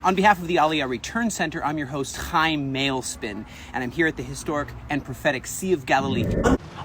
On behalf of the Aliyah Return Center, I'm your host, Chaim Mailspin, and I'm here at the historic and prophetic Sea of Galilee.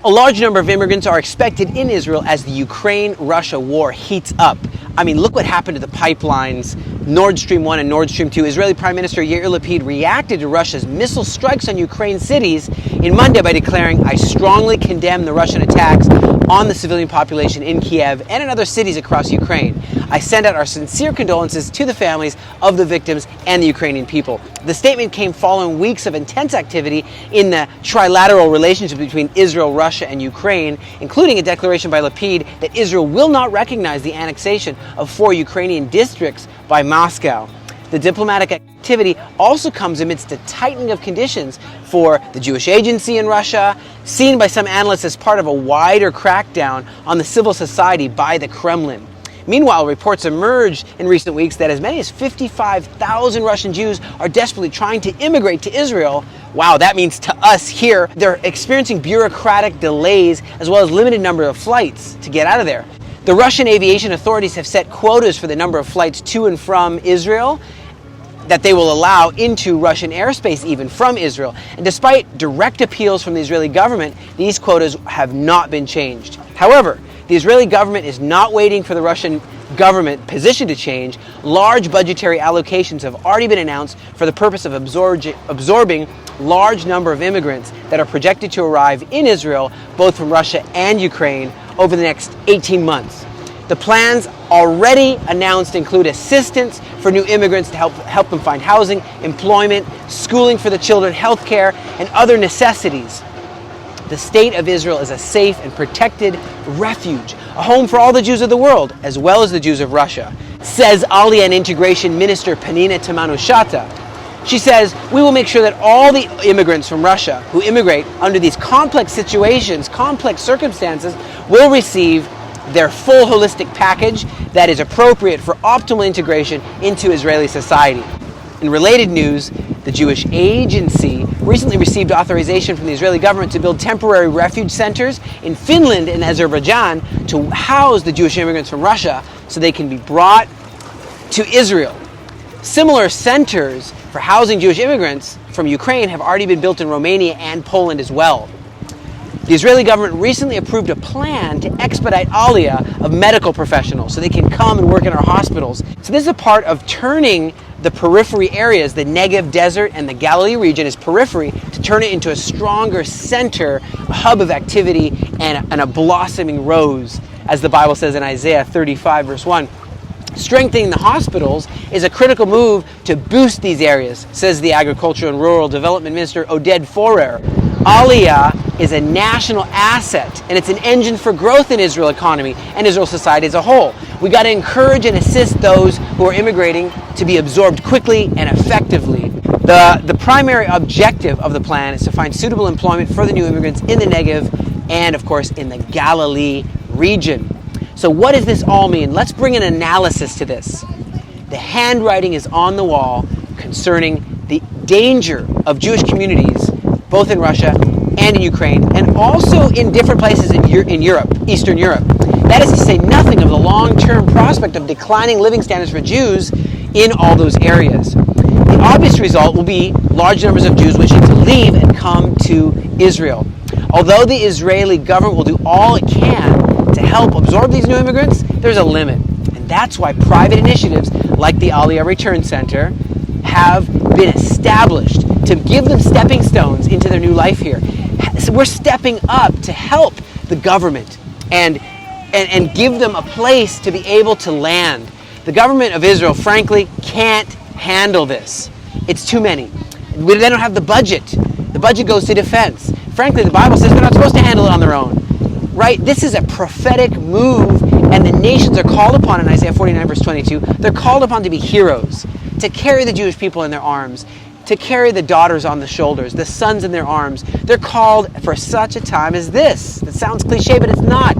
A large number of immigrants are expected in Israel as the Ukraine-Russia war heats up. I mean, look what happened to the pipelines, Nord Stream 1 and Nord Stream 2. Israeli Prime Minister Yair Lapid reacted to Russia's missile strikes on Ukraine cities in Monday by declaring, "I strongly condemn the Russian attacks on the civilian population in Kiev and in other cities across Ukraine. I send out our sincere condolences to the families of the victims and the Ukrainian people." The statement came following weeks of intense activity in the trilateral relationship between Israel, Russia, and Ukraine, including a declaration by Lapid that Israel will not recognize the annexation of 4 Ukrainian districts by Moscow. The diplomatic activity also comes amidst a tightening of conditions for the Jewish agency in Russia, seen by some analysts as part of a wider crackdown on the civil society by the Kremlin. Meanwhile, reports emerged in recent weeks that as many as 55,000 Russian Jews are desperately trying to immigrate to Israel. Wow, that means to us here, they're experiencing bureaucratic delays as well as limited number of flights to get out of there. The Russian aviation authorities have set quotas for the number of flights to and from Israel that they will allow into Russian airspace even from Israel. And despite direct appeals from the Israeli government, these quotas have not been changed. However, the Israeli government is not waiting for the Russian government position to change. Large budgetary allocations have already been announced for the purpose of absorbing large number of immigrants that are projected to arrive in Israel, both from Russia and Ukraine, over the next 18 months. The plans already announced include assistance for new immigrants to help them find housing, employment, schooling for the children, healthcare, and other necessities. The state of Israel is a safe and protected refuge, a home for all the Jews of the world, as well as the Jews of Russia, says Aliyah and Integration Minister Pnina Tamanu-Shata. She says, "We will make sure that all the immigrants from Russia who immigrate under these complex situations, complex circumstances, will receive their full holistic package that is appropriate for optimal integration into Israeli society." In related news, the Jewish Agency recently received authorization from the Israeli government to build temporary refuge centers in Finland and Azerbaijan to house the Jewish immigrants from Russia so they can be brought to Israel. Similar centers for housing Jewish immigrants from Ukraine have already been built in Romania and Poland as well. The Israeli government recently approved a plan to expedite Aliyah of medical professionals so they can come and work in our hospitals. So this is a part of turning the periphery areas, the Negev Desert and the Galilee region as periphery, to turn it into a stronger center, a hub of activity, and a blossoming rose, as the Bible says in Isaiah 35 verse 1. Strengthening the hospitals is a critical move to boost these areas, says the Agriculture and Rural Development Minister Oded Forer. Aliyah is a national asset, and it's an engine for growth in Israel economy and Israel society as a whole. We got to encourage and assist those who are immigrating to be absorbed quickly and effectively. The primary objective of the plan is to find suitable employment for the new immigrants in the Negev and, of course, in the Galilee region. So what does this all mean? Let's bring an analysis to this. The handwriting is on the wall concerning the danger of Jewish communities, both in Russia and in Ukraine, and also in different places in Europe, Eastern Europe. That is to say nothing of the long-term prospect of declining living standards for Jews in all those areas. The obvious result will be large numbers of Jews wishing to leave and come to Israel. Although the Israeli government will do all it can to help absorb these new immigrants, there's a limit. And that's why private initiatives like the Aliyah Return Center have been established to give them stepping stones into their new life here. So we're stepping up to help the government and give them a place to be able to land. The government of Israel, frankly, can't handle this. It's too many. They don't have the budget. The budget goes to defense. Frankly, the Bible says they're not supposed to handle it on their own. Right? This is a prophetic move, and the nations are called upon in Isaiah 49 verse 22. They're called upon to be heroes, to carry the Jewish people in their arms, to carry the daughters on the shoulders, the sons in their arms. They're called for such a time as this. That sounds cliche, but it's not.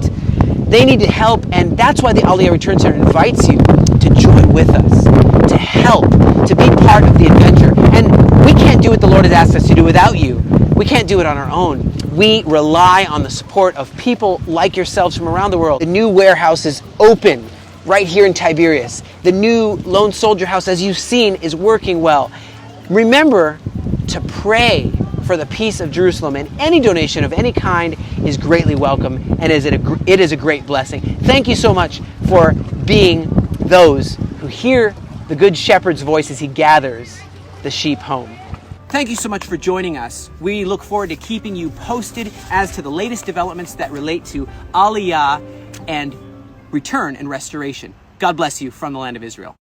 They need to help, and that's why the Aliyah Return Center invites you to join with us, to help, to be part of the adventure. And we can't do what the Lord has asked us to do without you. We can't do it on our own. We rely on the support of people like yourselves from around the world. The new warehouse is open right here in Tiberias. The new Lone Soldier House, as you've seen, is working well. Remember to pray for the peace of Jerusalem, and any donation of any kind is greatly welcome, and it is a great blessing. Thank you so much for being those who hear the Good Shepherd's voice as he gathers the sheep home. Thank you so much for joining us. We look forward to keeping you posted as to the latest developments that relate to Aliyah and return and restoration. God bless you from the land of Israel.